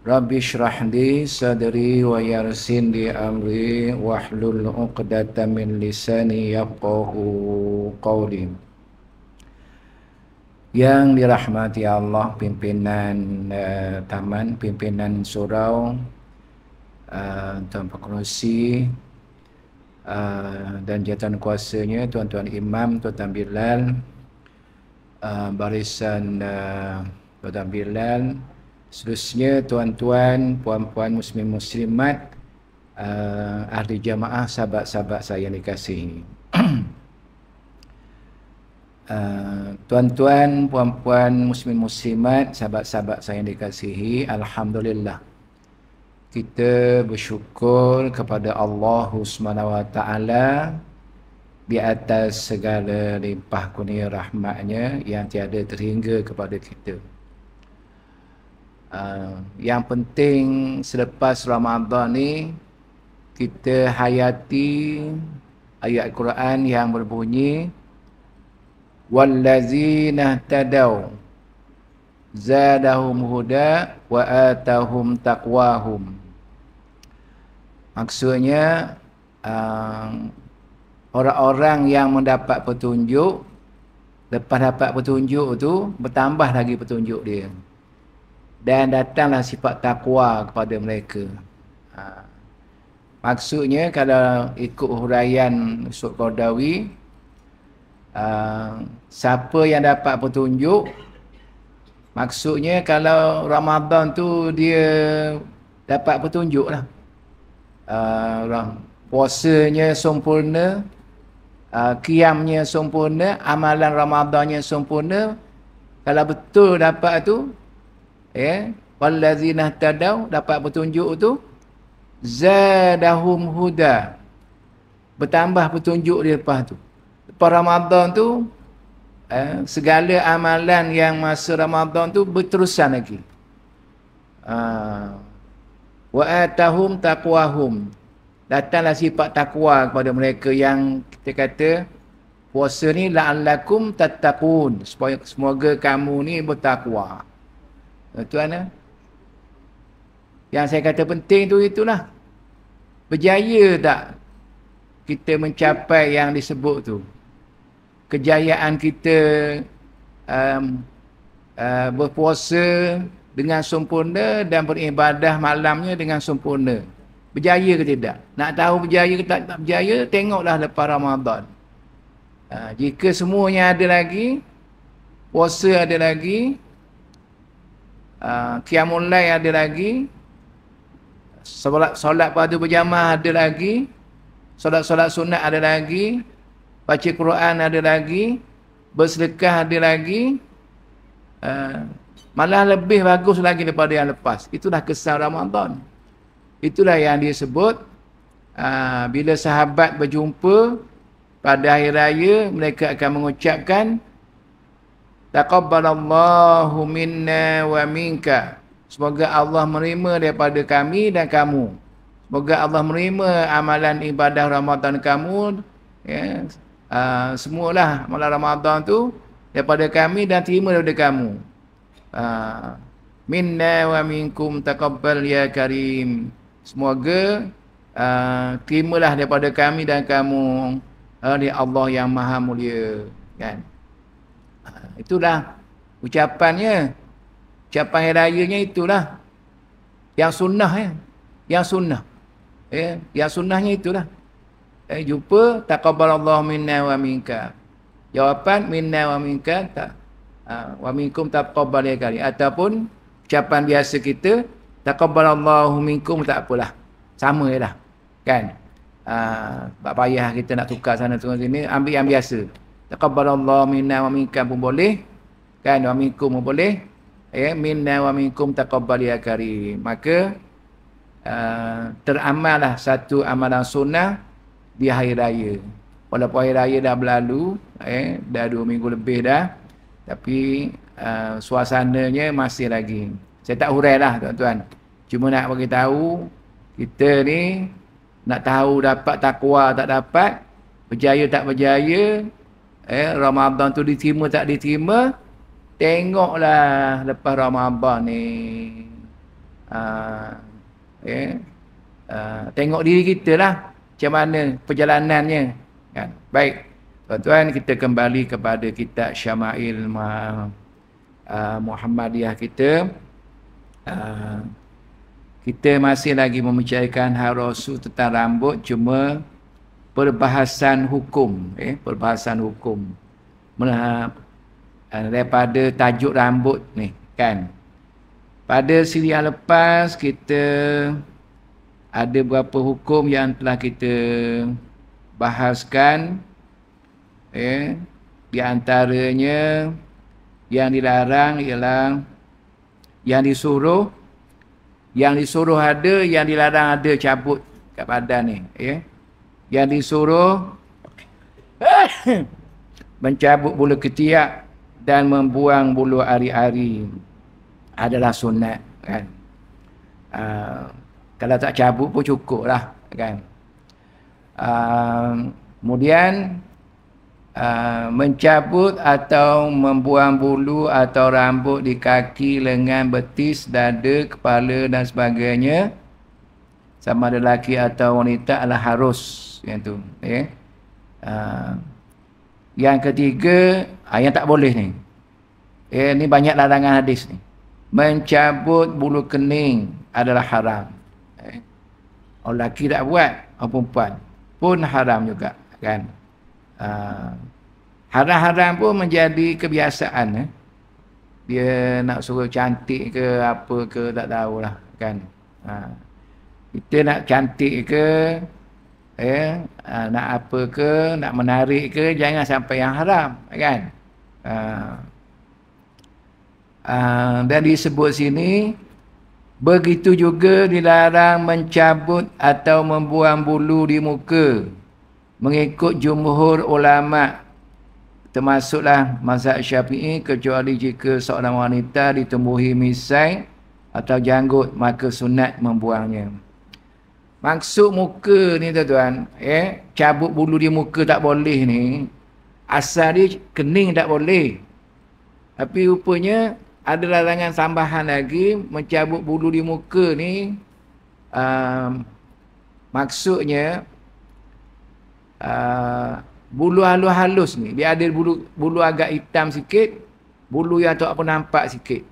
Rabbi shrah li sadri wa yassir li amri wahlul 'uqdatam min lisani yafqahu qawli. Yang dirahmati Allah, pimpinan taman, pimpinan surau, Tuan Pengerusi dan jawatan kuasanya, tuan-tuan imam, tuan-tuan Bilal, barisan tuan-tuan Bilal, seterusnya tuan-tuan, puan-puan muslim muslimat, ahli jamaah, sahabat-sahabat saya yang dikasihi. Tuan-tuan, puan-puan muslim muslimat, sahabat-sahabat saya yang dikasihi, alhamdulillah kita bersyukur kepada Allah Subhanahu wa taala di atas segala limpah kurnia rahmatnya yang tiada terhingga kepada kita. Yang penting selepas Ramadan ni kita hayati ayat Quran yang berbunyi wallazina tadaw zadahum huda wa atahum taqwahum. Maksudnya orang-orang yang mendapat petunjuk, lepas dapat petunjuk tu bertambah lagi petunjuk dia, dan datanglah sifat takwa kepada mereka. Maksudnya kalau ikut huraian Ustaz Qardawi, siapa yang dapat petunjuk, maksudnya kalau Ramadan tu dia dapat petunjuk lah, puasanya sempurna, qiyamnya sempurna, amalan Ramadannya sempurna. Kalau betul dapat tu, wallazina tadaw, dapat petunjuk tu, zadahum huda, bertambah petunjuk dia lepas tu. Lepas Ramadan tu, segala amalan yang masa Ramadan tu berterusan lagi. Wa atahum taqwahum, datanglah sifat takwa kepada mereka. Yang kita kata puasa ni la'allakum tattaqun, supaya semoga kamu ni bertakwa. Tuan, yang saya kata penting tu itulah. Berjaya tak kita mencapai yang disebut tu? Kejayaan kita berpuasa dengan sempurna dan beribadah malamnya dengan sempurna. Berjaya ke tidak? Nak tahu berjaya ke tak berjaya, tengoklah lepas Ramadan. Jika semuanya ada lagi, puasa ada lagi, qiyamul lail ada lagi, solat fardu berjamaah ada lagi, solat-solat sunat ada lagi, baca Quran ada lagi, bersedekah ada lagi, malah lebih bagus lagi daripada yang lepas. Itulah kesan Ramadan. Itulah yang disebut bila sahabat berjumpa pada hari raya, mereka akan mengucapkan taqabbalallahu minna wa minka, semoga Allah menerima daripada kami dan kamu. Semoga Allah menerima amalan ibadah Ramadan kamu, semualah amalan Ramadan tu daripada kami dan terima daripada kamu. Minna wa minkum taqabbal ya karim, semoga terimalah daripada kami dan kamu, oleh Allah yang maha mulia. Kan? Itulah ucapannya, ucapan hari rayanya itulah yang sunnah, yang sunnah, yang sunnahnya itulah. Jumpa taqabbalallahu minna wa minka, jawapan minna wa minka wa minkum taqabbal ya karim, ataupun ucapan biasa kita taqabbalallahu minkum, tak apalah, sama jelah kan. Tak payah kita nak tukar sana tukar sini, ambil yang biasa. Taqabbalallahu minna wa minkum pun boleh kan, wa minkum pun boleh, minna wa minkum taqabbal ya karim. Maka teramallah satu amalan sunnah di hari raya. Walaupun hari raya dah berlalu, dah 2 minggu lebih dah, tapi suasananya masih lagi. Saya tak hurailah tuan-tuan, cuma nak bagi tahu kita ni nak tahu dapat takwa tak dapat, berjaya tak berjaya, Ramadan tu diterima tak diterima, tengoklah lepas Ramadan ni. Tengok diri kita lah macam mana perjalanannya kan. Baik tuan-tuan, kita kembali kepada kitab Syama'il Muhammadiyah kita. Kita masih lagi membicarakan hal Rasul tentang rambut, cuma perbahasan hukum, perbahasan hukum daripada tajuk rambut ni kan. Pada siri yang lepas kita ada beberapa hukum yang telah kita bahaskan, di antaranya yang dilarang ialah yang disuruh ada, yang dilarang ada cabut kat badan ni, Yang disuruh mencabut bulu ketiak dan membuang bulu ari-ari adalah sunat kan. Kalau tak cabut pun cukup lah kan. Kemudian mencabut atau membuang bulu atau rambut di kaki, lengan, betis, dada, kepala dan sebagainya, sama ada lelaki atau wanita, adalah harus yang tu. Yang ketiga, yang tak boleh ni. Ni banyak larangan hadis ni. Mencabut bulu kening adalah haram. Orang lelaki tak buat, orang perempuan pun haram juga kan. Haram-haram pun menjadi kebiasaan. Dia nak suruh cantik ke apa ke tak tahulah kan. Kita nak cantik ke, nak apa ke, nak menarik ke, jangan sampai yang haram kan. Dan disebut sini, begitu juga dilarang mencabut atau membuang bulu di muka mengikut jumhur ulama, termasuklah mazhab Syafi'i, kecuali jika seorang wanita ditumbuhi misai atau janggut, maka sunat membuangnya. Maksud muka ni tuan-tuan, cabut bulu di muka tak boleh ni, asal dia kening tak boleh. Tapi rupanya ada larangan tambahan lagi, mencabut bulu di muka ni, maksudnya bulu halus-halus ni, dia ada bulu agak hitam sikit, bulu yang tak apa nampak sikit.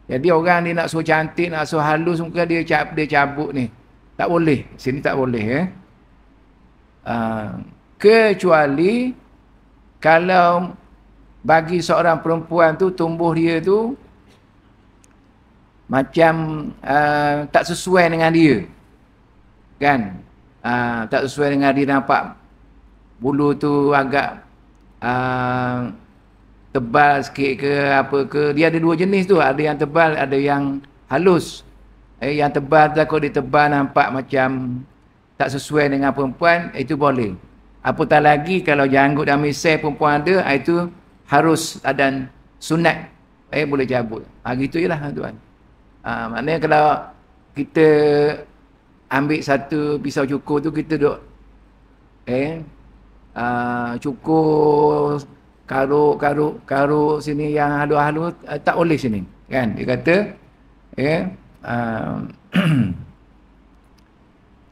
Jadi orang ni nak suruh cantik, nak suruh halus, mungkin dia cabut ni. Tak boleh, sini tak boleh. Kecuali kalau bagi seorang perempuan tu, tumbuh dia tu macam tak sesuai dengan dia kan. Tak sesuai dengan dia, nampak bulu tu agak tebal sikit ke apa ke. Dia ada dua jenis tu, ada yang tebal, ada yang halus. Yang tebal takut dia tebal nampak macam tak sesuai dengan perempuan, itu boleh. Apatah lagi kalau janggut dan misai perempuan ada, itu harus dan sunat, boleh cabut. Gitu je lah tuan. Maknanya kalau kita ambil satu pisau cukur tu, kita duk cukur karuk sini yang halus-halus, tak boleh sini kan. Dia kata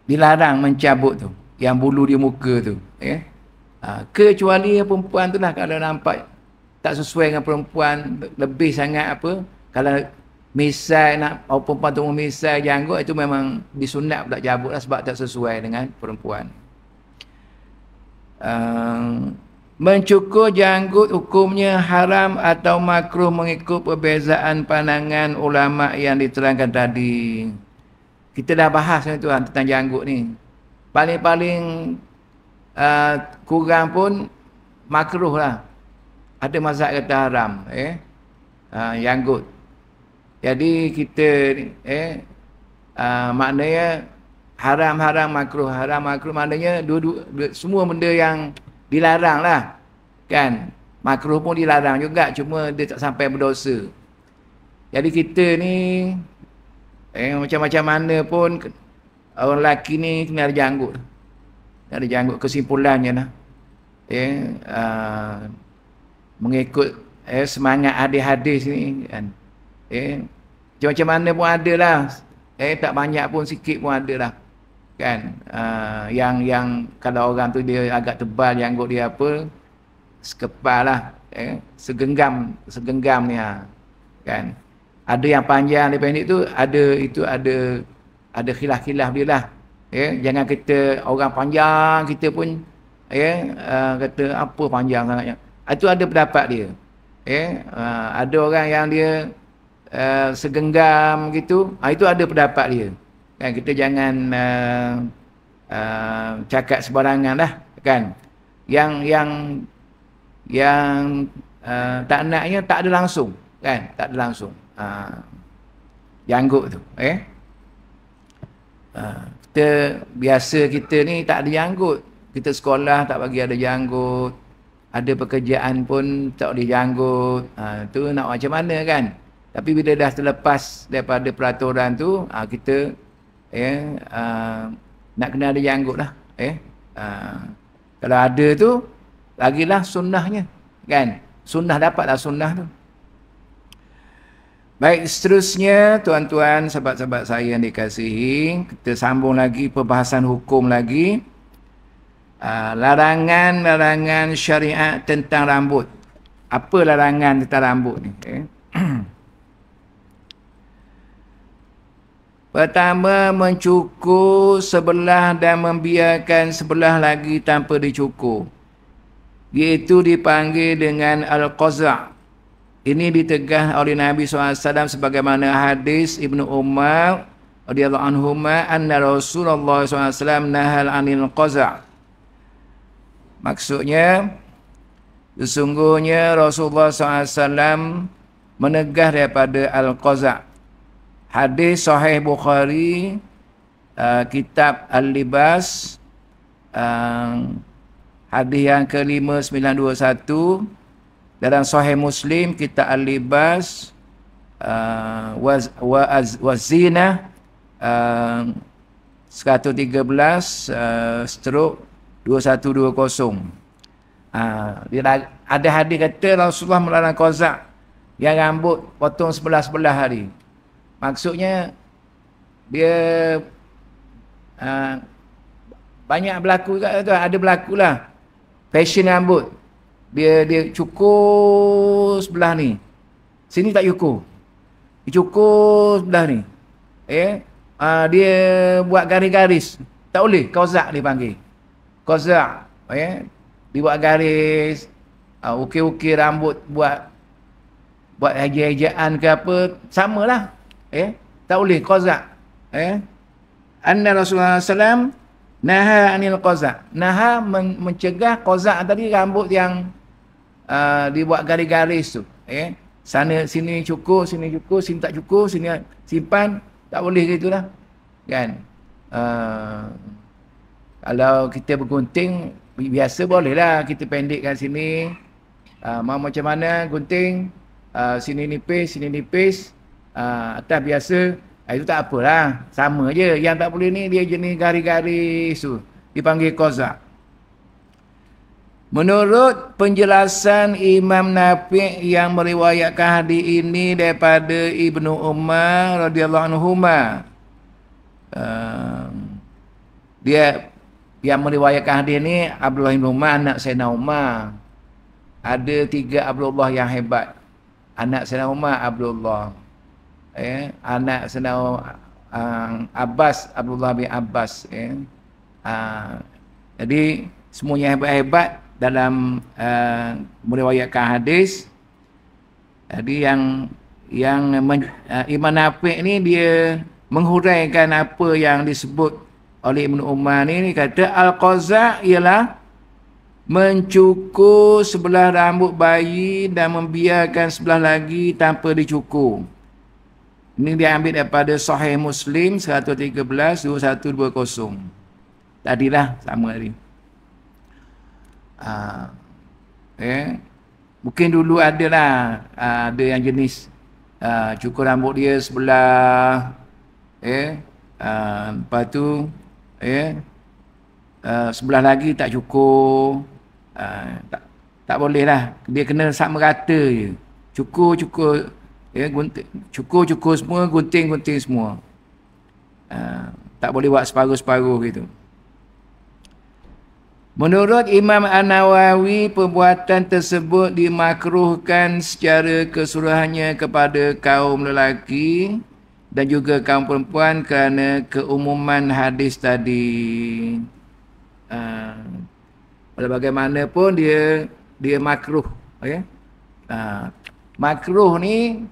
dilarang mencabut tu yang bulu di muka tu, kecuali perempuan tu lah, kalau nampak tak sesuai dengan perempuan, lebih sangat apa, kalau misai nak perempuan tu misai janggut, itu memang disunat pula cabut lah, sebab tak sesuai dengan perempuan. Mencukur janggut hukumnya haram atau makruh mengikut perbezaan pandangan ulama yang diterangkan tadi. Kita dah bahas ni tuan tentang janggut ni. Paling-paling kurang pun makruh lah. Ada mazhab kata haram janggut. Jadi kita maknanya haram makruh, haram makruh maknanya semua benda yang dilarang lah kan. Makruh pun dilarang juga, cuma dia tak sampai berdosa. Jadi kita ni macam-macam mana pun, orang lelaki ni kena ada janggut. Ada janggut, kesimpulannya lah. Mengikut semangat hadis-hadis ni kan. Macam mana pun ada lah. Tak banyak pun, sikit pun ada lah. Kan? Yang kalau orang tu dia agak tebal, janggut dia apa, sekepal lah. Segenggam ni ha. Kan? Ada yang panjang, ada pendek tu, ada khilaf-khilaf dia lah. Jangan kita orang panjang kita pun kata apa panjang sangatnya. Itu ada pendapat dia. Ada orang yang dia segenggam gitu, itu ada pendapat dia. Kan kita jangan cakap sembarangan lah, kan. Yang tak naknya tak ada langsung, kan? Tak ada langsung. Janggut tu, kita biasa kita ni tak ada janggut. Kita sekolah tak bagi ada janggut. Ada pekerjaan pun tak boleh janggut. Tu nak macam mana, kan? Tapi bila dah terlepas daripada peraturan tu, kita nak kena ada janggut lah. Kalau ada tu, lagilah sunnahnya, kan? Sunnah dapatlah sunnah tu. Baik, seterusnya tuan-tuan, sahabat-sahabat saya yang dikasihi, kita sambung lagi perbahasan hukum lagi. Larangan-larangan syariat tentang rambut. Apa larangan tentang rambut ni? Pertama, mencukur sebelah dan membiarkan sebelah lagi tanpa dicukur, iaitu dipanggil dengan al-qaza'. Ini ditegah oleh Nabi SAW sebagaimana hadis Ibnu Umar radhiyallahu anhuma anna Rasulullah SAW nahal 'anil qaza'. Maksudnya, sesungguhnya Rasulullah SAW menegah daripada al-qaza'. Hadis Sahih Bukhari, kitab Al-Libas, hadis yang ke-5921. Dalam Sahih Muslim, kitab Al-Libas, Wazina, 113, stroke 2120. Dia ada hadis kata Rasulullah melarang qaza', yang rambut potong sebelah-sebelah hari. Maksudnya dia banyak berlaku juga tu, ada berlakulah fashion rambut. Dia cukur sebelah ni, sini tak cukur, dia cukur sebelah ni. Dia buat garis-garis, tak boleh, qaza' dia panggil. Qaza', dia buat garis, ukir-ukir rambut, buat eja-ejaan ke apa, samalah. Tak boleh qaza'. Anna Rasulullah SAW naha anil qaza'. Naha mencegah qaza' tadi, rambut yang dibuat garis-garis tu. Sana sini cukur, sini tak cukur, sini simpan, tak boleh gitulah. Kan? Kalau kita bergunting biasa bolehlah kita pendekkan sini. Mau macam mana gunting, sini nipis, atas biasa, itu tak apalah, sama je. Yang tak boleh ni dia jenis garis-garis tu, dipanggil qaza'. Menurut penjelasan Imam Nafi' yang meriwayatkan hadis ini daripada Ibnu Umar radhiyallahu anhuma, dia yang meriwayatkan hadis ini Abdullah bin Umar, anak Sayyidina Umar. Ada 3 Abdullah yang hebat. Anak Sayyidina Umar Abdullah, anak Sayyidina Abbas, Abdullah bin Abbas. Jadi semuanya hebat-hebat dalam meriwayatkan hadis. Jadi Imam Nafi' ni dia menghuraikan apa yang disebut oleh Ibnu Umar ni, kata al-qaza' ialah mencukur sebelah rambut bayi dan membiarkan sebelah lagi tanpa dicukur. Ini diambil daripada Sahih Muslim 113-2120. Tadilah sama tadi. Mungkin dulu adalah ada yang jenis cukur rambut dia sebelah, lepas tu sebelah lagi tak cukur. Tak boleh lah, dia kena sama rata je. Cukur Ya, cukur semua, gunting semua. Tak boleh buat separuh-separuh gitu. Menurut Imam An-Nawawi, perbuatan tersebut dimakruhkan secara keseluruhannya kepada kaum lelaki dan juga kaum perempuan kerana keumuman hadis tadi. Bagaimanapun dia makruh, okay? Makruh ni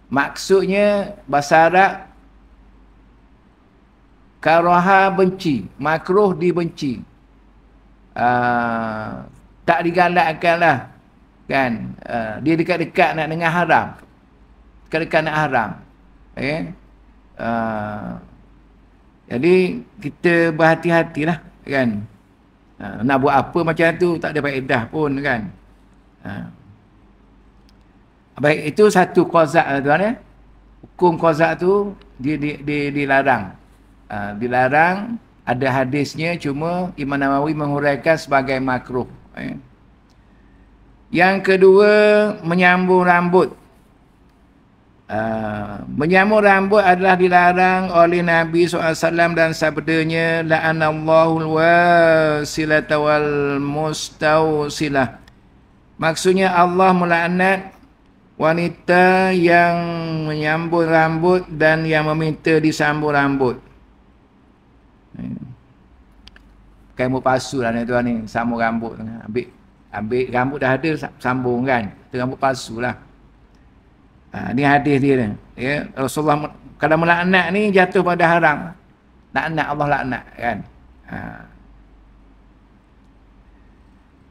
maksudnya bahasa Arab karaha benci, makruh dibenci. Tak digalakkan lah, kan? Dia dekat-dekat nak dengan haram, dekat-dekat nak haram. Okay? Jadi kita berhati-hatilah, kan? Nak buat apa macam tu tak ada faedah pun, kan? Baik, itu satu qazak tuan ya. Hukum qazak tu dilarang. Dilarang, ada hadisnya, cuma Imam Nawawi menguraikan sebagai makruh. Yang kedua, menyambung rambut. Menyambung rambut adalah dilarang oleh Nabi SAW dan sabdanya, la'anallahu al-wasilata wal mustawsilah. Maksudnya Allah melaknat wanita yang menyambung rambut dan yang meminta disambung rambut. Pakai rambut palsu lah ni tuan ni, sambung rambut. Ambil rambut dah ada, sambung kan. Itu rambut palsu lah. Ni hadis dia ni. Ya, Rasulullah kalau melaknat ni jatuh pada haram. Laknat, Allah laknat, kan.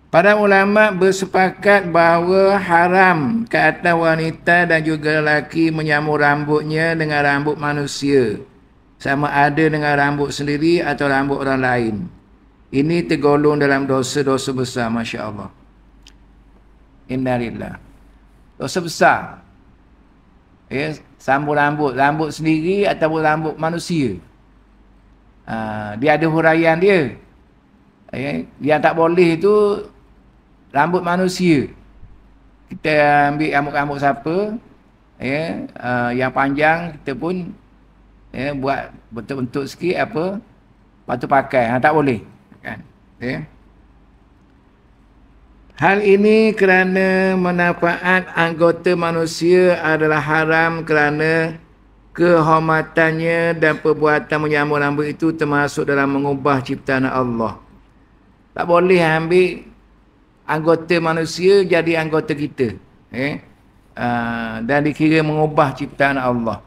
Para ulama bersepakat bahawa haram ke atas wanita dan juga lelaki menyambung rambutnya dengan rambut manusia, sama ada dengan rambut sendiri atau rambut orang lain. Ini tergolong dalam dosa-dosa besar, Masya Allah. Innalillah. Dosa besar. Ya, sambung rambut sendiri ataupun rambut manusia. Dia ada huraian dia. Ya, yang tak boleh itu rambut manusia. Kita ambil rambut-rambut siapa, ya, yang panjang kita pun buat bentuk-bentuk sikit apa, lepas tu pakai. Tak boleh, kan? Ya. Hal ini kerana manfaat anggota manusia adalah haram kerana kehormatannya dan perbuatan menyambung rambut itu termasuk dalam mengubah ciptaan Allah. Tak boleh ambil anggota manusia jadi anggota kita. Dan dikira mengubah ciptaan Allah.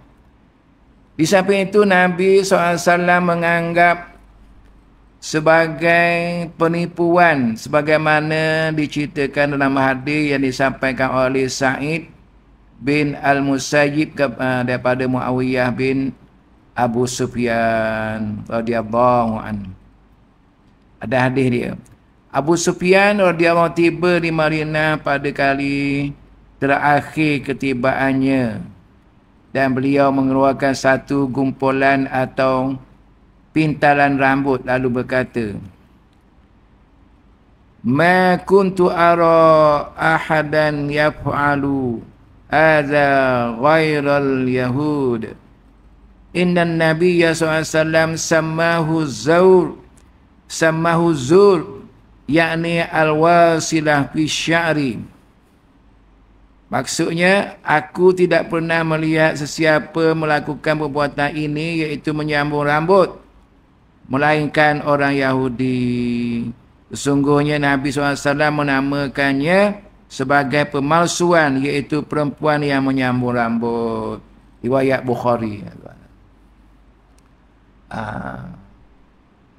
Di samping itu, Nabi SAW menganggap sebagai penipuan sebagaimana diceritakan dalam hadis yang disampaikan oleh Sa'id bin Al-Musayyib daripada Muawiyah bin Abu Sufyan radhiyallahu anhu. Ada hadis dia. Abu Sufyan radhiyallahu tiba di Madinah pada kali terakhir ketibaannya dan beliau mengeluarkan satu gumpulan atau pintalan rambut lalu berkata, "Ma kuntu ara ahadan yaf'alu hadza ghairal yahud. Inna an-nabiyya sallallahu alaihi wasallam sammahu zur yakni al-wasilah fi sya'ri." Maksudnya, aku tidak pernah melihat sesiapa melakukan perbuatan ini, iaitu menyambung rambut, melainkan orang Yahudi. Sesungguhnya Nabi SAW menamakannya sebagai pemalsuan, iaitu perempuan yang menyambung rambut. Riwayat Bukhari.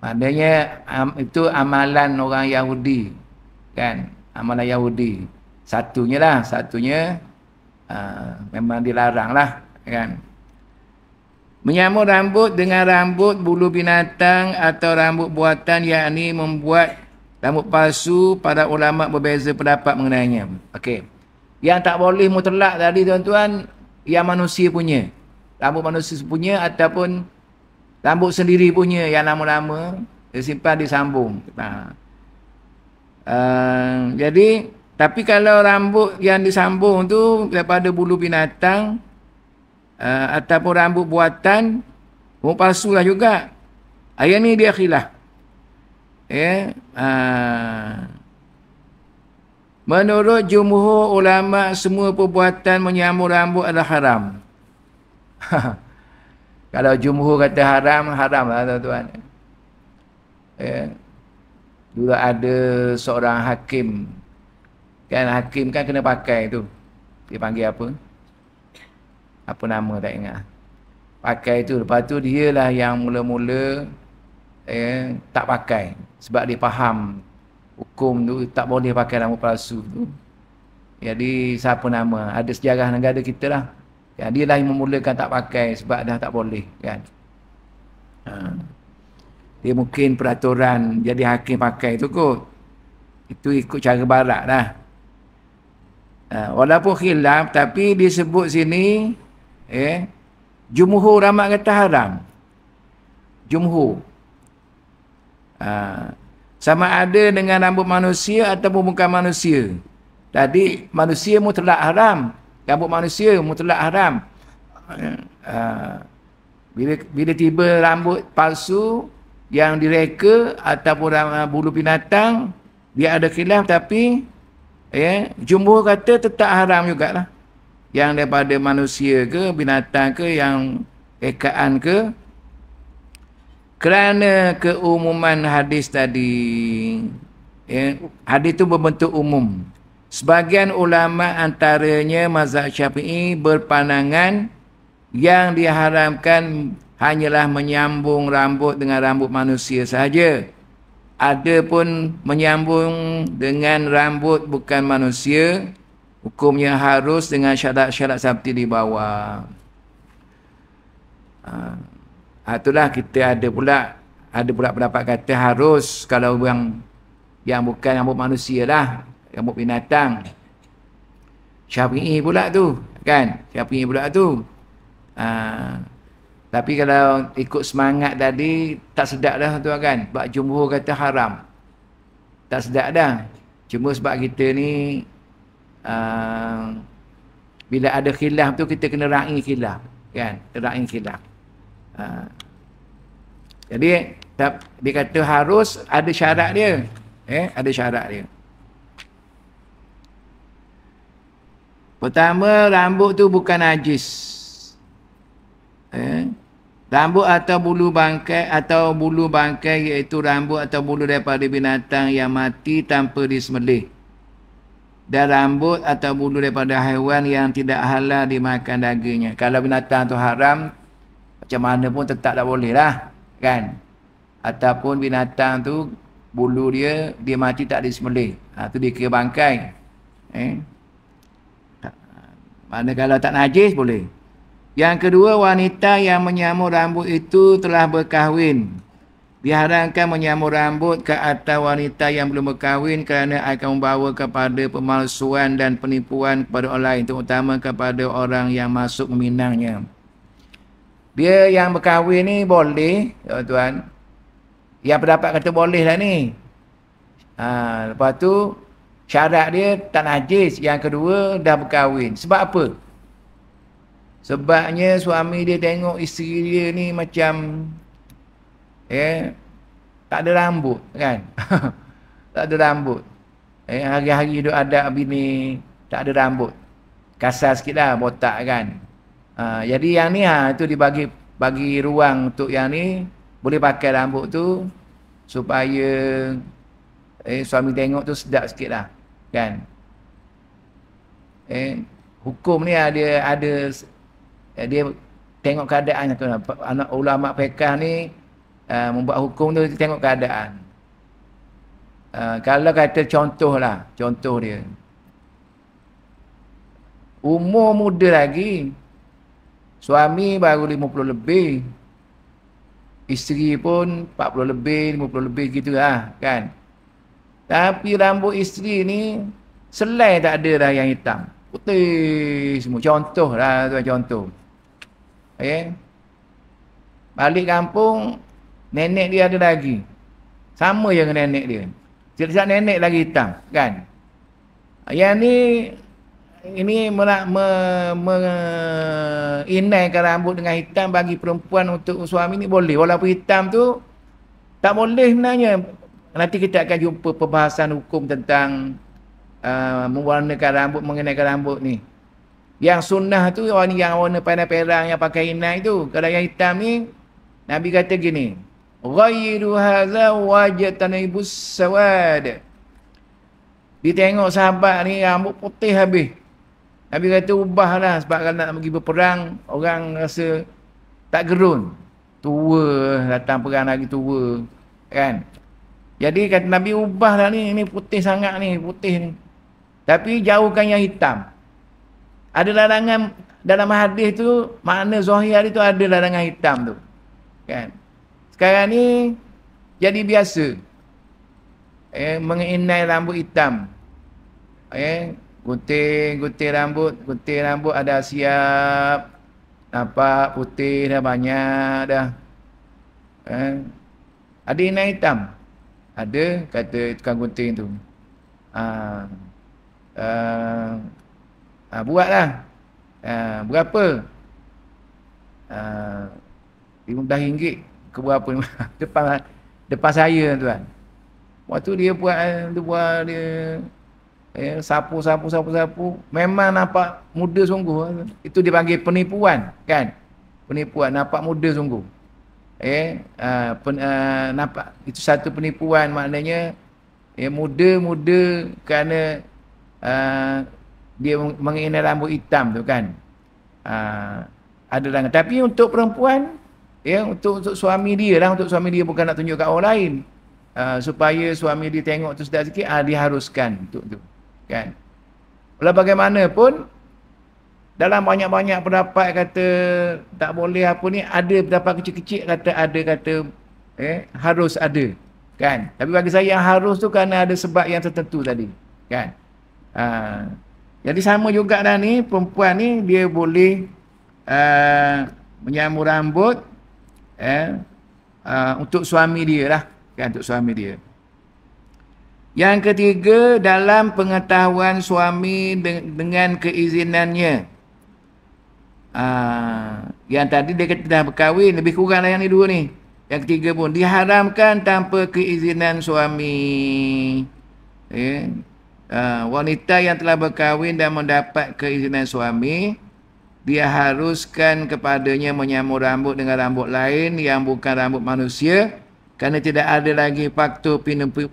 Maknanya itu amalan orang Yahudi, kan? Amalan Yahudi. Satunya memang dilarang lah, kan? Menyambung rambut dengan rambut bulu binatang atau rambut buatan, yakni membuat rambut palsu, para ulama berbeza pendapat mengenainya. Okey. Yang tak boleh mutlak tadi tuan-tuan, yang manusia punya. Rambut manusia punya ataupun rambut sendiri punya yang lama-lama disimpan disambung. Jadi Tapi kalau rambut yang disambung tu daripada bulu binatang ataupun rambut buatan, palsu lah juga. Ayat ni dia khilaf. Menurut jumhur ulama, semua perbuatan menyambung rambut adalah haram. Kalau jumhur kata haram, haram lah tuan-tuan. Dulu ada seorang hakim. Kan hakim kan kena pakai tu. Dia panggil apa? Apa nama tak ingat. Pakai tu. Lepas tu dia lah yang mula-mula tak pakai. Sebab dia faham hukum tu tak boleh pakai rambut palsu tu. Jadi siapa nama? Ada sejarah negara kita lah. Ya, dia lah yang memulakan tak pakai sebab dah tak boleh kan. Dia mungkin peraturan jadi hakim pakai tu kot. Itu ikut cara barat lah. Walaupun khilaf tapi disebut sini jumhur ulama kata haram. Jumhur. Sama ada dengan rambut manusia ataupun bukan manusia. Tadi manusia mutlak haram. Rambut manusia mutlak haram. Bila tiba rambut palsu yang direka ataupun bulu binatang, dia ada khilaf tapi jumhur kata tetap haram jugalah. Yang daripada manusia ke, binatang ke, yang rekaan ke. Kerana keumuman hadis tadi, hadis itu berbentuk umum. Sebagian ulama antaranya mazhab Syafi'i berpandangan yang diharamkan hanyalah menyambung rambut dengan rambut manusia sahaja. Ada pun menyambung dengan rambut bukan manusia, hukumnya harus dengan syarat-syarat seperti di bawah. Itulah kita ada pula pendapat kata harus kalau yang bukan rambut manusia lah, rambut binatang. Syafi'i pula tu, kan? Syafi'i pula tu. Tapi kalau ikut semangat tadi tak sedap dah tu kan. Sebab jumhur kata haram. Tak sedap dah. Cuma sebab kita ni bila ada khilaf tu kita kena ra'i khilaf, kan? Ra'i khilaf. Jadi dia kata harus ada syarat dia. Ada syarat dia. Pertama, rambut tu bukan najis. Rambut atau bulu bangkai iaitu rambut atau bulu daripada binatang yang mati tanpa disembelih. Dan rambut atau bulu daripada haiwan yang tidak halal dimakan dagingnya. Kalau binatang tu haram, macam mana pun tetap tak boleh lah, kan? Ataupun binatang tu bulu dia mati tak disembelih, tu dia kira bangkai. Mana kalau tak najis boleh. Yang kedua, wanita yang menyamur rambut itu telah berkahwin. Diharamkan menyamur rambut ke atas wanita yang belum berkahwin kerana akan membawa kepada pemalsuan dan penipuan kepada orang lain, terutama kepada orang yang masuk meminangnya. Dia yang berkahwin ni boleh, tuan-tuan. Yang pendapat kata boleh lah ni. Lepas tu syarat dia tak najis. Yang kedua dah berkahwin. Sebab apa? Sebabnya suami dia tengok isteri dia ni macam tak ada rambut, kan? Tak ada rambut. Hari-hari duk ada bini tak ada rambut. Kasar sikit lah, botak kan. Jadi yang ni tu bagi ruang untuk yang ni boleh pakai rambut tu supaya suami tengok tu sedap sikit lah, kan. Hukum ni ada dia tengok keadaan. Anak ulama fiqh ni membuat hukum tu tengok keadaan. Kalau kata contoh dia umur muda lagi, suami baru 50 lebih, isteri pun 40 lebih, 50 lebih gitu lah, kan. Tapi rambut isteri ni selai tak ada dah yang hitam, putih semua. Contoh lah tuan, contoh. Balik kampung, nenek dia ada lagi, sama je dengan nenek dia. Tidak nenek lagi hitam, kan. Yang ni ini inaikan rambut dengan hitam bagi perempuan untuk suami ni boleh. Walaupun hitam tu tak boleh sebenarnya. Nanti kita akan jumpa perbahasan hukum tentang mewarnakan rambut, mengenaikan rambut ni. Yang sunnah tu orang yang warna perang yang pakai inai tu. Kalau yang hitam ni Nabi kata gini, ghayru hadza wajtanibus sawad. Dia tengok sahabat ni rambut putih habis. Nabi kata ubahlah sebab kalau nak pergi berperang orang rasa tak gerun. Tua, datang perang lagi tua. Kan? Jadi kata Nabi ubahlah ni putih sangat ni, putih ni. Tapi jauhkan yang hitam. Ada larangan dalam hadis tu, makna zahir tu ada larangan hitam tu. Kan? Sekarang ni jadi biasa. Mengenai rambut hitam. Gunting rambut ada siap. Nampak putih dah banyak dah. Ada inai hitam. Ada, kata tukang gunting tu. Buatlah. Berapa? RM15 ke berapa? depan saya tuan. Waktu dia buat dia sapu. Memang nampak muda sungguh. Itu dipanggil penipuan, kan? Penipuan, nampak muda sungguh. Nampak itu satu penipuan, maknanya muda kerana dia mengenai rambut hitam tu, kan? Ada larangan. Tapi untuk perempuan, untuk suami dia lah, untuk suami dia, bukan nak tunjuk kat orang lain. Supaya suami dia tengok tu sedap sikit, diharuskan untuk tu, kan? Walau bagaimanapun, dalam banyak-banyak pendapat kata tak boleh apa ni, ada pendapat kecil-kecil kata harus ada, kan? Tapi bagi saya yang harus tu kerana ada sebab yang tertentu tadi, kan? Jadi sama juga dah ni, perempuan ni dia boleh menyamur rambut untuk suami dia lah, kan? Untuk suami dia. Yang ketiga, dalam pengetahuan suami dengan keizinannya. Yang tadi dia kata dah berkahwin, lebih kurang lah yang ni dua ni. Yang ketiga pun diharamkan tanpa keizinan suami. Wanita yang telah berkahwin dan mendapat keizinan suami, dia haruskan kepadanya menyamur rambut dengan rambut lain yang bukan rambut manusia, kerana tidak ada lagi faktor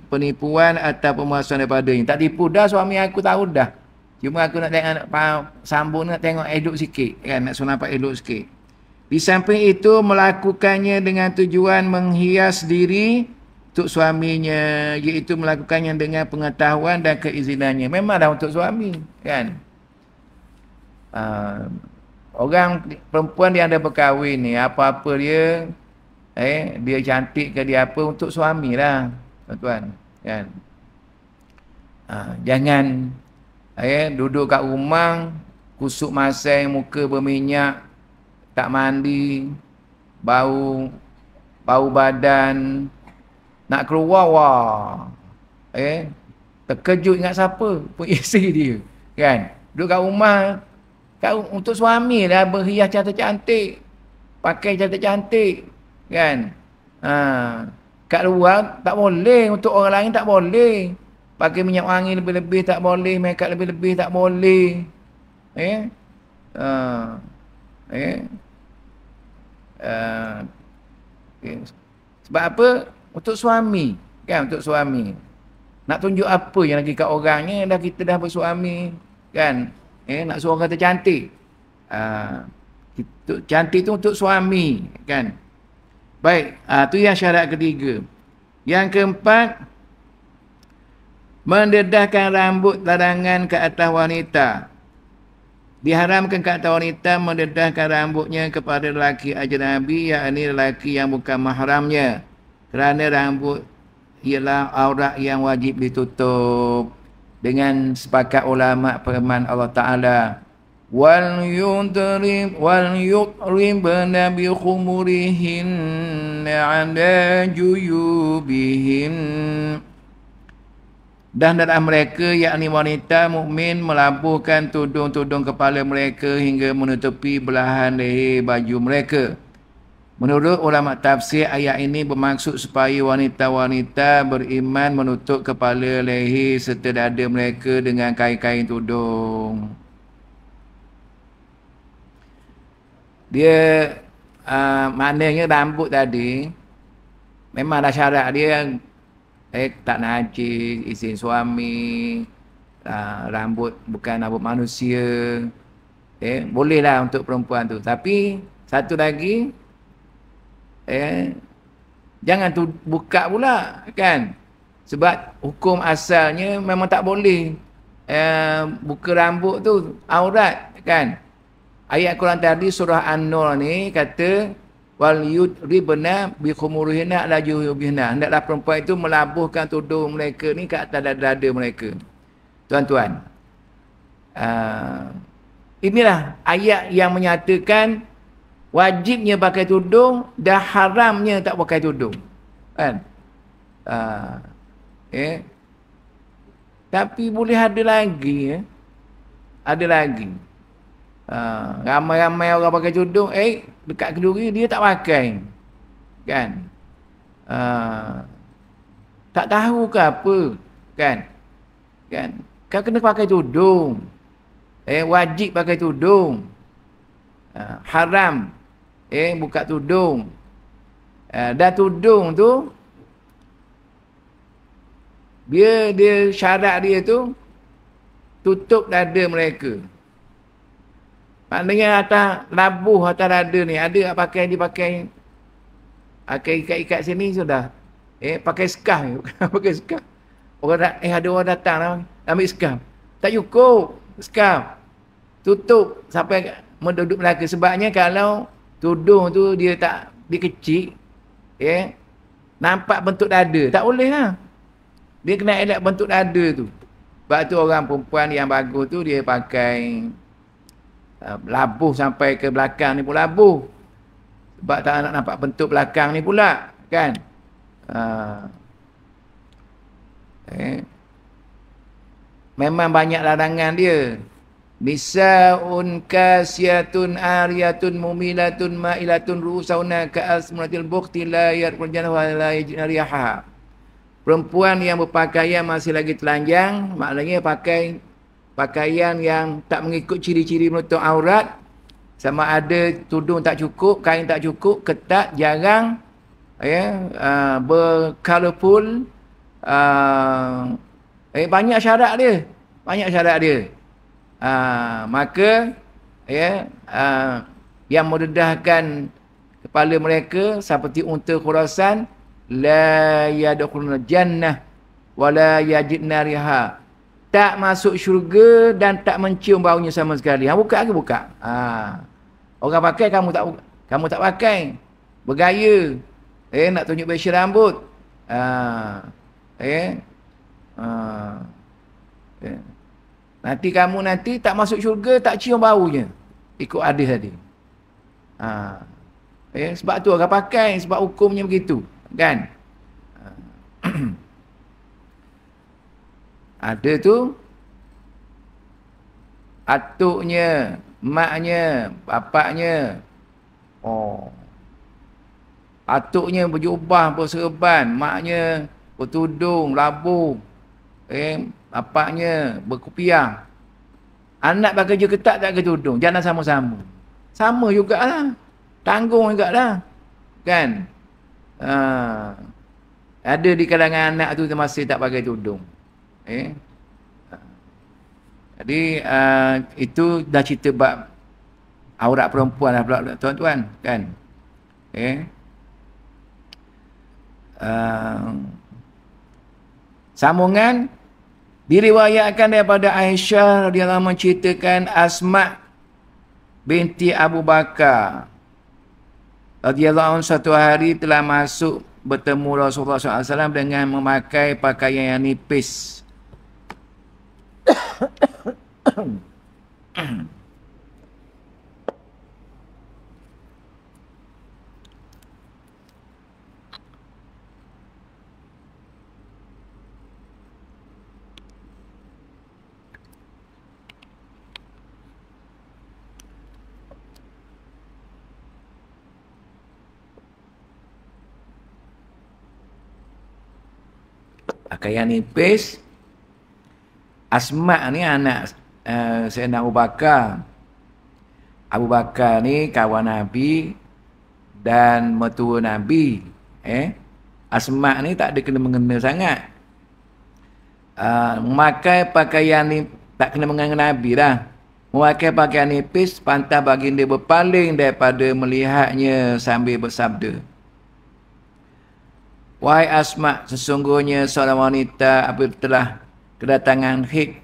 penipuan atau pemalsuan daripadanya. Tak tipu dah, suami aku tahu dah. Cuma aku nak tengok sambung, nak tengok elok sikit, kan? Nak suruh nampak elok sikit. Di samping itu, melakukannya dengan tujuan menghias diri untuk suaminya, iaitu melakukannya dengan pengetahuan dan keizinannya. Memanglah untuk suami, kan? Orang perempuan yang dah berkahwin ni, apa-apa dia, dia cantik ke dia apa, untuk suami lah, tuan-tuan, kan? Jangan duduk kat rumah, kusuk masai, muka berminyak, tak mandi, bau badan, nak keluar, wah, terkejut ingat siapa pun isteri dia, kan? Duduk kat rumah, untuk suami lah, berhias cantik-cantik, pakai cantik-cantik, kan? Kat luar tak boleh, untuk orang lain tak boleh. Pakai minyak wangi lebih-lebih tak boleh, make up lebih-lebih tak boleh. Sebab apa? Untuk suami, kan? Untuk suami. Nak tunjuk apa yang lagi kat orangnya, dah kita dah bersuami, kan? Nak suruh kata cantik. Cantik tu untuk suami, kan? Baik, tu yang syarat ketiga. Yang keempat, mendedahkan rambut larangan ke atas wanita. Diharamkan ke atas wanita mendedahkan rambutnya kepada lelaki ajnabi, yakni lelaki yang bukan mahramnya, kerana rambut ialah aurat yang wajib ditutup. Dengan sepakat ulama firman Allah Ta'ala, wal yutribna bi khumurihin 'ala juyubihin. Dan dalam mereka yakni wanita mukmin melabuhkan tudung-tudung kepala mereka hingga menutupi belahan leher baju mereka. Menurut ulama tafsir, ayat ini bermaksud supaya wanita-wanita beriman menutup kepala, leher serta dada mereka dengan kain-kain tudung. Dia maknanya rambut tadi memang dah syarat dia tak najis, izin suami, rambut bukan rambut manusia. Bolehlah untuk perempuan tu. Tapi satu lagi jangan tu buka pula kan. Sebab hukum asalnya memang tak boleh buka rambut tu aurat kan. Ayat Quran tadi surah An-Nur ni kata wal yudribna bi khumurihinna ala juhubihna. Hendaklah perempuan itu melabuhkan tudung mereka ni ke atas dada mereka. Tuan-tuan, inilah ayat yang menyatakan wajibnya pakai tudung dan haramnya tak pakai tudung. Kan? Tapi boleh ada lagi. Ada lagi. Ramai-ramai orang pakai tudung, dekat kenduri dia tak pakai. Kan? Tak tahu ke apa. Kan? Kan kena pakai tudung. Wajib pakai tudung. Haram buka tudung. Dan tudung tu dia syarat dia tu tutup dada mereka. Maknanya atas labuh atas dada ni ada pakai dipakai ikat-ikat sini sudah. Pakai scarf. Pakai scarf. Ada orang datang lah, ambil scarf. Tak cukup scarf. Tutup sampai menduduk belakang. Sebabnya kalau tudung tu dia kecil, nampak bentuk dada, tak boleh lah. Dia kena elak bentuk dada tu. Sebab tu orang perempuan yang bagus tu dia pakai labuh sampai ke belakang ni pun labuh. Sebab tak nak nampak bentuk belakang ni pula. Kan? Memang banyak larangan dia. Nisaun kasiyatun ariyatun mumilatun ma'ilatun ru'usauna ka'asmunatil bukhti la yarqul wa la yajidna riyaha. Perempuan yang berpakaian masih lagi telanjang, maknanya pakai pakaian yang tak mengikut ciri-ciri menutup aurat, sama ada tudung tak cukup, kain tak cukup, ketat, jarang, bercolorful, banyak syarat dia. Maka yang mendedahkan kepala mereka seperti unta Khurasan, la yadkhuluna jannah wa la yajidna riha. Tak masuk syurga dan tak mencium baunya sama sekali. Buka ke buka? Orang pakai kamu tak pakai. Bergaya. Nak tunjuk besar rambut. Nanti kamu tak masuk syurga, tak cium baunya. Ikut hadis tadi. Sebab tu orang pakai, sebab hukumnya begitu. Kan? Ada tu atuknya, maknya, bapaknya. Atuknya berjubah, berserban, maknya bertudung, labuh. Bapaknya berkopiah. Anak pakai je ketat tak pakai tudung, jangan sama-sama. Sama jugalah. Tanggung jugalah. Kan? Ada di kalangan anak tu masih tak pakai tudung. Jadi itu dah cerita bab aurat perempuan lah pula tuan-tuan, kan? Sambungan diriwayatkan daripada Aisyah radhiyallahu anha menceritakan Asma binti Abu Bakar radhiyallahu anhu satu hari telah masuk bertemu Rasulullah SAW dengan memakai pakaian yang nipis. Pakaian nipis. Asma ni anak Sayyidina Abu Bakar. Abu Bakar ni kawan Nabi dan mertua Nabi. Asma ni tak ada kena-mengena sangat. Memakai pakaian ni tak kena mengena Nabi dah. Memakai pakaian nipis pantas baginda berpaling daripada melihatnya sambil bersabda, wahai Asma, sesungguhnya seorang wanita apabila telah kedatangan haid,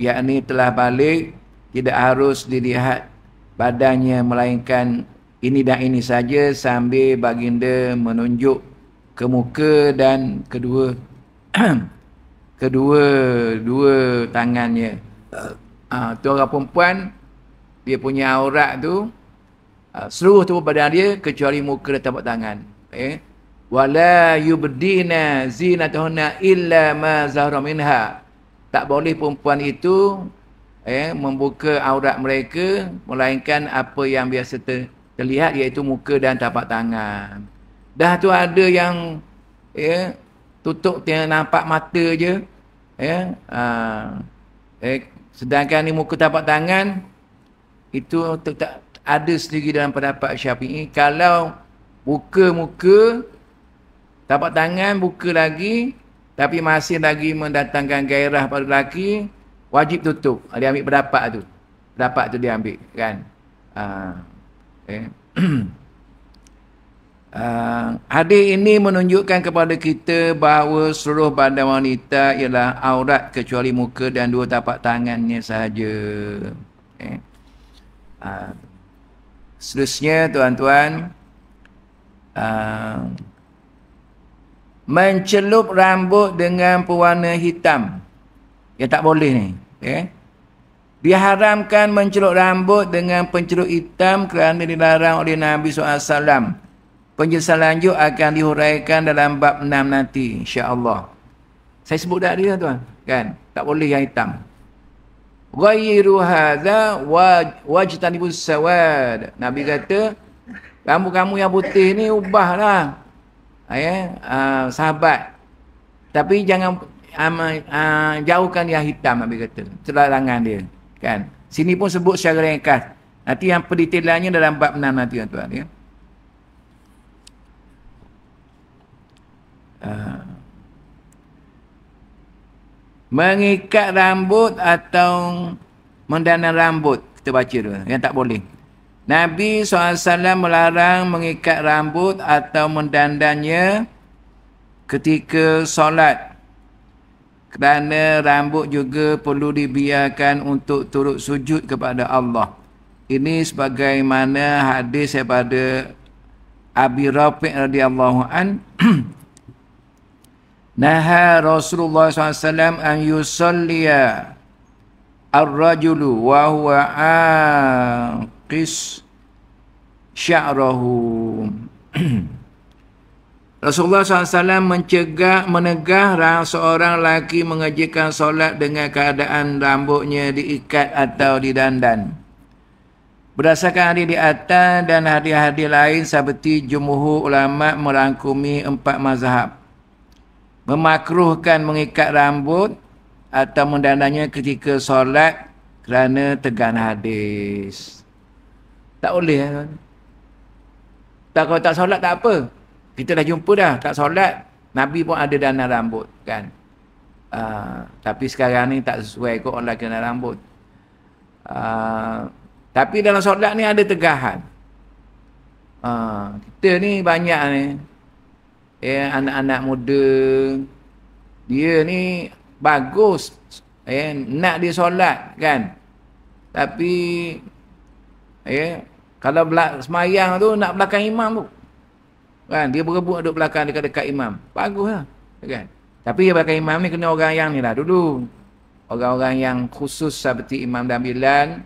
yakni telah balik, tidak harus dilihat badannya melainkan ini dan ini saja, sambil baginda menunjuk ke muka dan kedua tangannya. Tu orang perempuan, dia punya aurat tu seluruh tubuh badan dia kecuali muka dan tapak tangan. Wala yubdina zinatahunna illa ma zahra minha. Tak boleh perempuan itu membuka aurat mereka melainkan apa yang biasa terlihat, iaitu muka dan tapak tangan. Dah tu ada yang tutup yang nampak mata je. Sedangkan ni muka tapak tangan itu tak ada sendiri dalam pendapat Syafi'i. Kalau muka tapak tangan buka lagi tapi masih lagi mendatangkan gairah pada lelaki, wajib tutup. Dia ambil pendapat tu. Pendapat tu dia ambil kan. Hadis ini menunjukkan kepada kita bahawa seluruh badan wanita ialah aurat kecuali muka dan dua tapak tangannya sahaja. Seterusnya tuan-tuan, mencelup rambut dengan pewarna hitam, yang tak boleh ni. Diharamkan mencelup rambut dengan pencelup hitam kerana dilarang oleh Nabi SAW. Penjelasan lanjut akan dihuraikan dalam bab 6 nanti, insya-Allah. Saya sebut dah dia tuan, kan? Tak boleh yang hitam. Ghayru hadza wajtanibus sawad. Nabi kata, rambut kamu yang putih ni ubahlah. Sahabat. Tapi jangan jauhkan yang hitam, Nabi kata. Larangan dia, kan? Sini pun sebut secara ringkas. Nanti yang pendetailannya dalam bab 6 nanti tuan-tuan, ya. Mengikat rambut atau mendandan rambut, kita baca tu, yang tak boleh. Nabi SAW melarang mengikat rambut atau mendandannya ketika solat, kerana rambut juga perlu dibiarkan untuk turut sujud kepada Allah. Ini sebagaimana hadis daripada Abi Rafi' radhiyallahu an. Naha Rasulullah SAW an yusalliya ar-rajulu wa huwa aqis sya'rahu. Rasulullah SAW menegah seorang lelaki mengerjakan solat dengan keadaan rambutnya diikat atau didandan. Berdasarkan hadis di atas dan hadis-hadis lain, seperti jumhur ulama merangkumi 4 mazhab, memakruhkan mengikat rambut atau mendandannya ketika solat kerana tegangan hadis. Tak boleh. Kalau tak solat tak apa. Kita dah jumpa dah, tak solat, Nabi pun ada dandan rambut, kan. Tapi sekarang ni tak sesuai kot orang kena rambut. Tapi dalam solat ni ada tegahan. Kita ni banyak ni, anak-anak muda, dia ni bagus, nak dia solat, kan. Tapi kalau semayang tu nak belakang imam tu, kan, dia berebut duduk belakang dekat-dekat imam. Baguslah, kan. Tapi yang belakang imam ni kena orang yang ni lah dulu. Orang-orang yang khusus seperti Imam Damilan,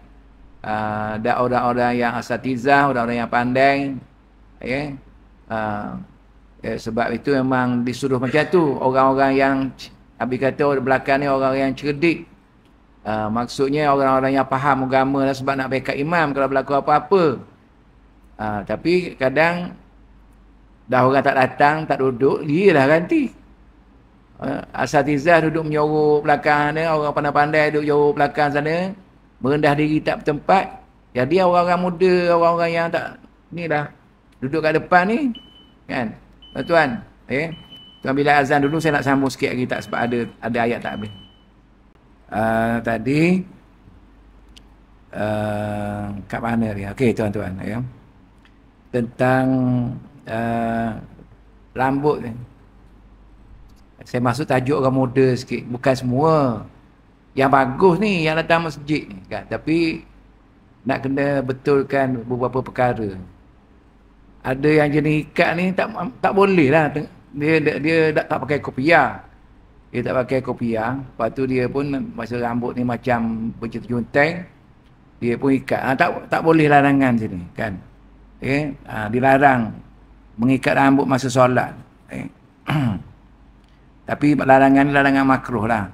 dan orang-orang yang asatizah, orang-orang yang pandai. Sebab itu memang disuruh macam tu. Orang-orang yang Nabi kata orang belakang ni orang yang cerdik. Maksudnya orang-orang yang faham agama lah, sebab nak backup imam kalau berlaku apa-apa. Tapi kadang dah orang tak datang, tak duduk, dia lah ganti. Asatizah duduk menyorok belakang sana, orang pandai-pandai duduk menyorok belakang sana, merendah diri tak bertempat. Jadi orang-orang muda, orang-orang yang tak ni dah duduk kat depan ni, kan? Tuan, tuan bila azan dulu saya nak sambung sikit lagi tak, sebab ada ayat tak habis. Tadi kat mana dia? Okey tuan-tuan, ya. Tentang rambut ni. Saya masuk tajuk orang muda sikit, bukan semua yang bagus ni yang datang masjid ni, kan? Tapi nak kena betulkan beberapa perkara. Ada yang jenis ikat ni tak boleh lah. Dia tak pakai kopiah. Dia tak pakai kopiah. Lepas tu dia pun masa rambut ni macam berjunteng, dia pun ikat. Tak boleh larangan sini, kan? Dilarang mengikat rambut masa solat. Tapi larangan makruh lah.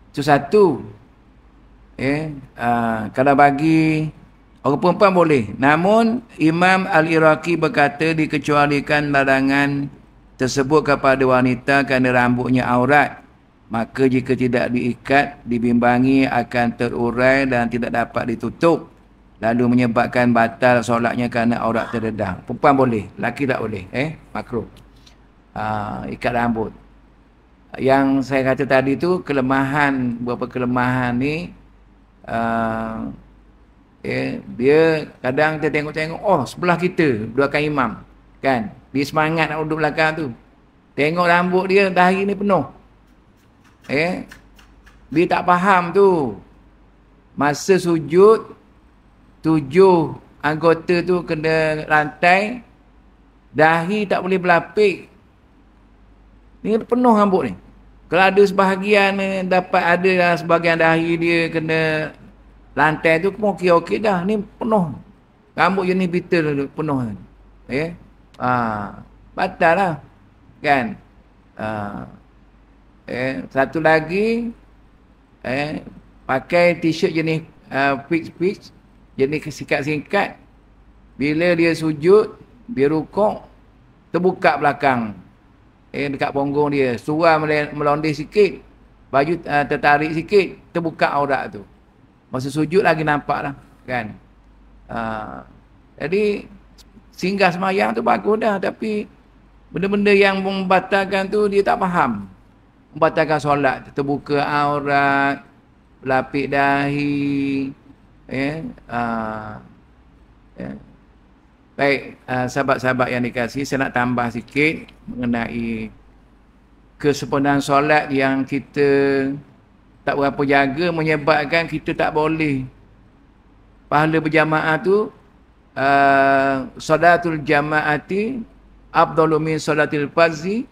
Itu satu. Kalau bagi orang perempuan boleh. Namun Imam Al-Iraqi berkata dikecualikan larangan tersebut kepada wanita kerana rambutnya aurat. Maka jika tidak diikat, dibimbangi akan terurai dan tidak dapat ditutup, lalu menyebabkan batal solatnya kerana aurat terdedah. Perempuan boleh, lelaki tak boleh. Makruh. Ikat rambut. Yang saya kata tadi tu kelemahan, beberapa kelemahan ni, dia kadang kita tengok-tengok, oh sebelah kita doakan imam, kan? Dia semangat nak duduk belakang tu. Tengok rambut dia dahi ni penuh. Dia tak faham tu. Masa sujud 7 anggota tu kena rantai, dahi tak boleh berlapik. Ni penuh rambut ni. Kalau ada sebahagian dapat ada sebahagian dahi dia kena lantai tu, okey dah. Ni penuh. Rambut jenis beetle penuh. Batal lah. Kan? Satu lagi, pakai t-shirt jenis fix, jenis singkat-singkat. Bila dia sujud, dia rukuk, terbuka belakang. Dekat punggung dia. Surah melondeh sikit, baju tertarik sikit, terbuka aurat tu. Masa sujud lagi nampak lah, kan? Jadi singgah semayang tu bagus dah, tapi benda-benda yang membatalkan tu dia tak faham. Membatalkan solat, terbuka aurat, berlapik dahi, Baik, sahabat-sahabat yang dikasihi, saya nak tambah sikit mengenai kesempurnaan solat yang kita tak berapa jaga, menyebabkan kita tak boleh. Pahala berjamaah tu, salatul jamaati afdalu min salatil fardhi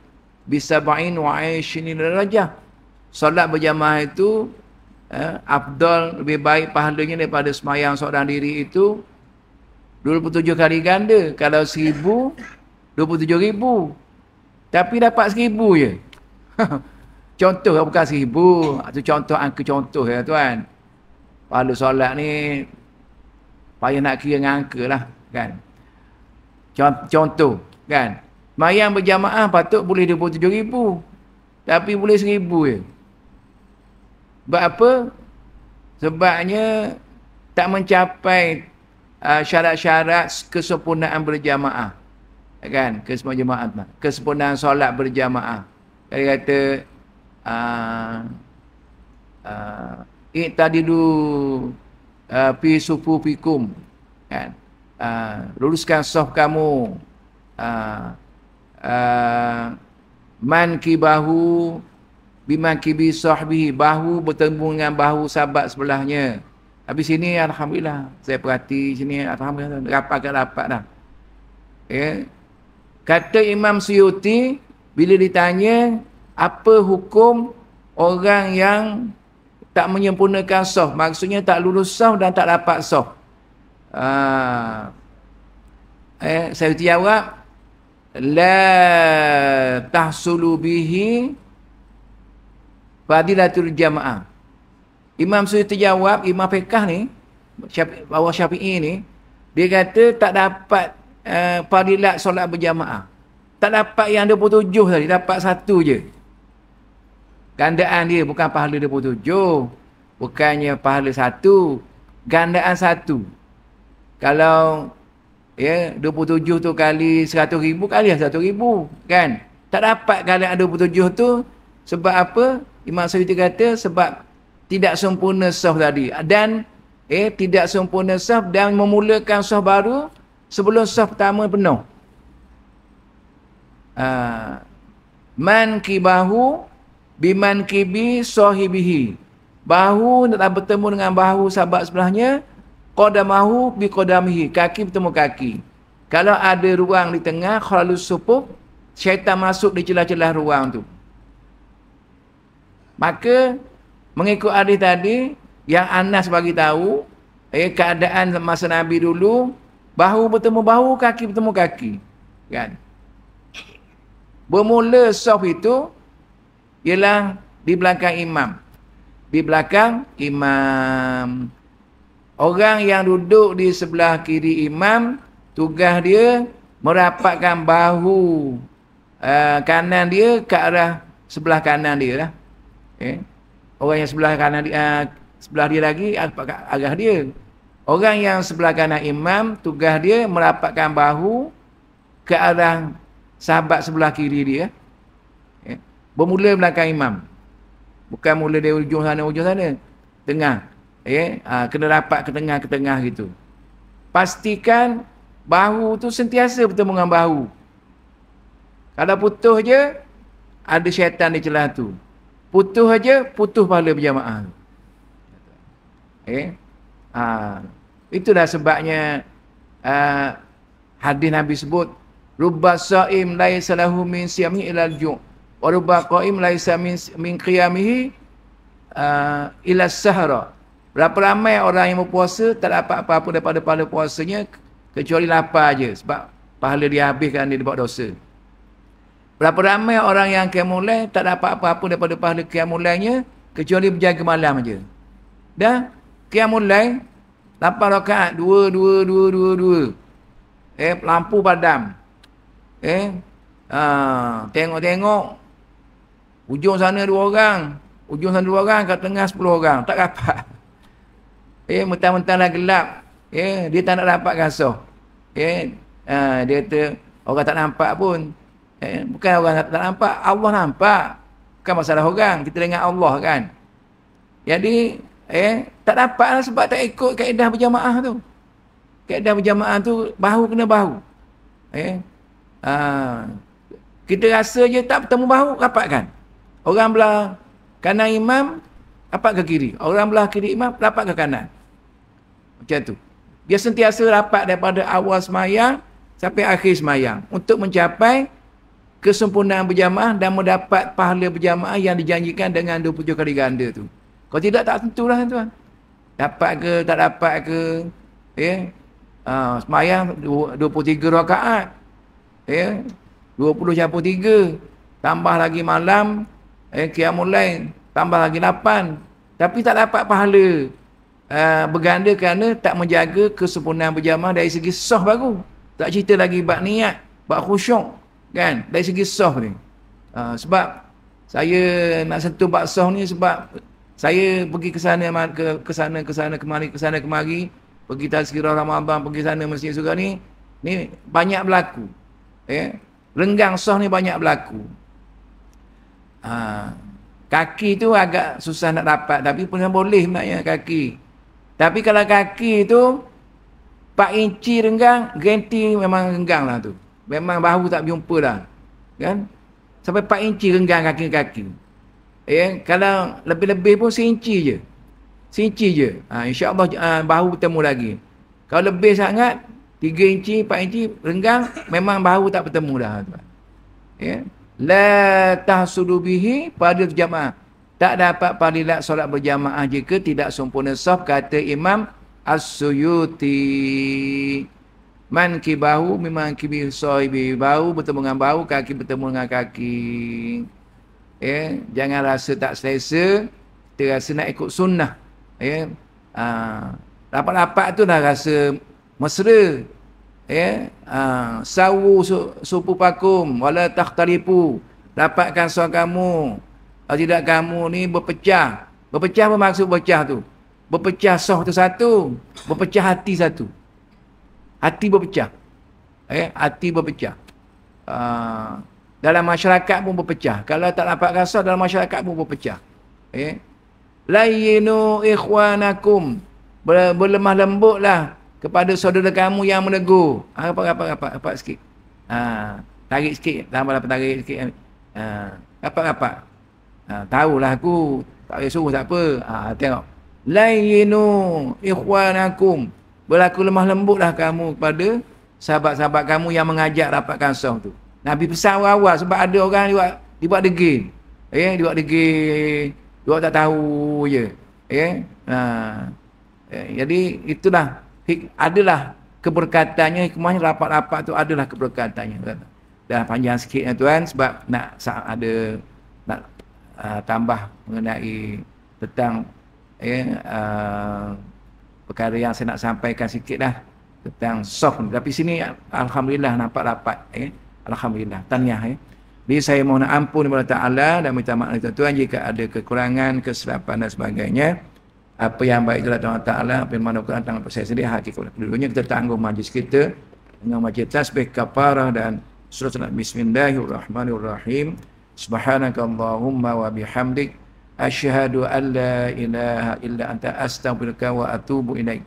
bi 27 darajah. Solat berjamaah itu afdal, lebih baik pahalanya daripada sembahyang seorang diri itu 27 kali ganda. Kalau 1000, 27,000. Tapi dapat 1000 je. Contoh, bukan 1000. Itu contoh, angka contoh ya tuan. Pahala solat ni payah nak kira dengan angka lah, kan? Contoh, kan? Sembahyang berjamaah patut boleh 27,000. Tapi boleh 1000 je. Sebab apa? Sebabnya tak mencapai syarat-syarat kesempurnaan berjamaah, kan? Kesempurnaan solat berjamaah. Dia kata i'tadilu fi sufufikum, kan? Luruskan saf kamu, man kibahu biman kibi sahbihi, bahu bertemu dengan bahu sahabat sebelahnya. Habis sini alhamdulillah, saya perhati sini alhamdulillah rapat dah. Kata Imam Suyuti bila ditanya apa hukum orang yang tak menyempurnakan saf, maksudnya tak lurus saf dan tak dapat saf. Saya jawab, la tahsulu bihi fadilatul jamaah. Imam Suyuti jawab, Imam Fiqh ni, bawah Syafi'i ni, dia kata tak dapat fadilat solat berjamaah. Tak dapat yang 27 tadi, dapat satu je. Gandaan dia bukan pahala 27. Bukannya pahala satu. Gandaan satu. Kalau 27 tu kali 100,000 kali 100,000. Kan? Tak dapat gandaan 27 tu sebab apa? Imam Suyuti kata sebab tidak sempurna saf tadi. Dan tidak sempurna saf dan memulakan saf baru sebelum saf pertama penuh. Man kibahu biman kibi sahibihi. Bahu nak bertemu dengan bahu sahabat sebelahnya, qadamahu bi qadamihi, kaki bertemu kaki. Kalau ada ruang di tengah, khalus sufuf, syaitan masuk di celah-celah ruang tu. Maka mengikut hadis tadi yang Anas bagi tahu, keadaan masa Nabi dulu, bahu bertemu bahu, kaki bertemu kaki. Kan? Bermula saf itu ialah di belakang imam. Di belakang imam. Orang yang duduk di sebelah kiri imam, tugas dia merapatkan bahu kanan dia ke arah sebelah kanan dia lah. Orang yang sebelah kanan dia, sebelah dia lagi arah dia. Orang yang sebelah kanan imam, tugas dia merapatkan bahu ke arah sahabat sebelah kiri dia. Bermula belakang imam. Bukan mula dari ujung sana. Tengah. Kena rapat ke tengah gitu. Pastikan bahu tu sentiasa bertemu dengan bahu. Kalau putus je, ada syaitan di celah tu. Putus aja, putus pahala berjamaah. Itulah sebabnya hadis Nabi sebut, rubba sa'im laisa lahu min siyamihi ilal ju'. Wa rubba qa'im laisa min qiyamihi ila sahra. Berapa ramai orang yang berpuasa tak dapat apa-apa daripada pahala puasanya kecuali lapar je sebab pahala dia habiskan dia buat dosa. Berapa ramai orang yang qiyamul tak dapat apa-apa daripada pahala qiyamul lailnya kecuali berjaga malam aja. Dah qiyamul lail 8 rakaat 2 lampu padam. Tengok ujung sana 2 orang, ujung sana 2 orang, kat tengah 10 orang, tak dapat. Mentang-mentang dah gelap, dia tak nak dapat kasut. Dia kata orang tak nampak pun. Bukan orang tak nampak, Allah nampak. Bukan masalah orang, kita dengar Allah kan. Jadi tak dapatlah sebab tak ikut kaedah berjamaah tu. Kaedah berjamaah tu bahu kena bahu. Kita rasa je tak bertemu bahu, rapat kan? Orang belah kanan imam, rapat ke kiri. Orang belah kiri imam, rapat ke kanan. Macam tu. Dia sentiasa rapat daripada awal semayang sampai akhir semayang. Untuk mencapai kesempurnaan berjamaah dan mendapat pahala berjamaah yang dijanjikan dengan 27 kali ganda tu. Kalau tidak, tak tentulah tuan. Dapat ke, tak dapat ke. Semayang 23 rakaat. 20 campur 3. Tambah lagi malam. Qiyamul lail. Tambah lagi 8. Tapi tak dapat pahala berganda kerana tak menjaga kesempurnaan berjamaah dari segi sah baru. Tak cerita lagi bab niat, bab khusyuk. Kan? Dari segi sah ni. Sebab saya nak sentuh bab sah ni sebab saya pergi ke sana kemari, pergi tazkirah Ramadan, pergi sana masjid surga ni banyak berlaku. Renggang sah ni banyak berlaku. Kaki tu agak susah nak dapat, tapi pun boleh sebenarnya kaki. Tapi kalau kaki tu 4 inci renggang, garanti memang renggang lah tu. Memang bahu tak berjumpa lah. Kan? Sampai 4 inci renggang kaki-kaki. Kalau lebih-lebih pun seinci je. Seinci je. InsyaAllah bahu bertemu lagi. Kalau lebih sangat, 3 inci, 4 inci renggang, memang bahu tak bertemu dah. La tahsudu bihi pada jamaah. Tak dapat padilat solat berjamaah jika tidak sempurna saf, kata Imam As-Suyuti. Man kibahu memang kibi sahibi, bahu bertemu dengan bahu, kaki bertemu dengan kaki. Jangan rasa tak selesa, kita rasa nak ikut sunnah. Rapat-rapat tu dah rasa mesra. ya, sawu supu pakum wala takhtalifu, dapatkan soal kamu, tidak kamu ni berpecah. Berpecah apa maksud berpecah tu? Berpecah soh tu satu, berpecah hati satu. Hati berpecah. Hati berpecah. Dalam masyarakat pun berpecah. Kalau tak dapat rasa dalam masyarakat pun berpecah. Layyinu ikhwanakum, berlemah lembutlah kepada saudara kamu yang menegur. Rapat sikit. Tarik sikit, tambahlah tarik sikit. Rapat. Tahulah aku, tak boleh suruh tak apa. Tengok. Layyinu ikhwanakum, berlaku lemah lembutlah kamu kepada sahabat-sahabat kamu yang mengajak rapatkan soh tu. Nabi pesan awal sebab ada orang dia buat degil. Dia buat degil, dia tak tahu je. Jadi itulah adalah keberkatannya, hikmahnya rapat-rapat tu adalah keberkatannya. Dah panjang sikit tuan sebab nak tambah mengenai tentang perkara yang saya nak sampaikan sikit lah tentang soft. Tapi sini alhamdulillah nampak rapat. Alhamdulillah, tahniah. Jadi saya mohon ampun kepada Ta'ala dan minta maaf kepada tuan jika ada kekurangan, kesilapan dan sebagainya. Apa yang baik adalah Allah Ta'ala, apa yang mana Quran tangan saya sendiri, hakikat kedudukannya kita tanggung majlis kita dengan majlis tasbih kafarah dan surah Bismillahirrahmanirrahim. Subhanakallahumma wa bihamdik, asyhadu an la ilaha illa anta, astaghfiruka wa atubu ilaik.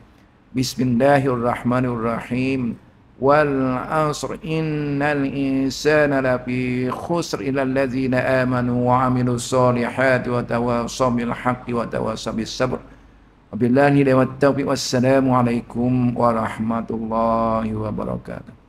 Bismillahirrahmanirrahim. Wal 'asr innal insana lafi khusr illa allazina amanu wa 'amilus solihati wa tawassaw bil haqqi wa tawassaw bis sabr. Wabillahi taufiq. Wassalamu alaikum warahmatullahi wabarakatuh.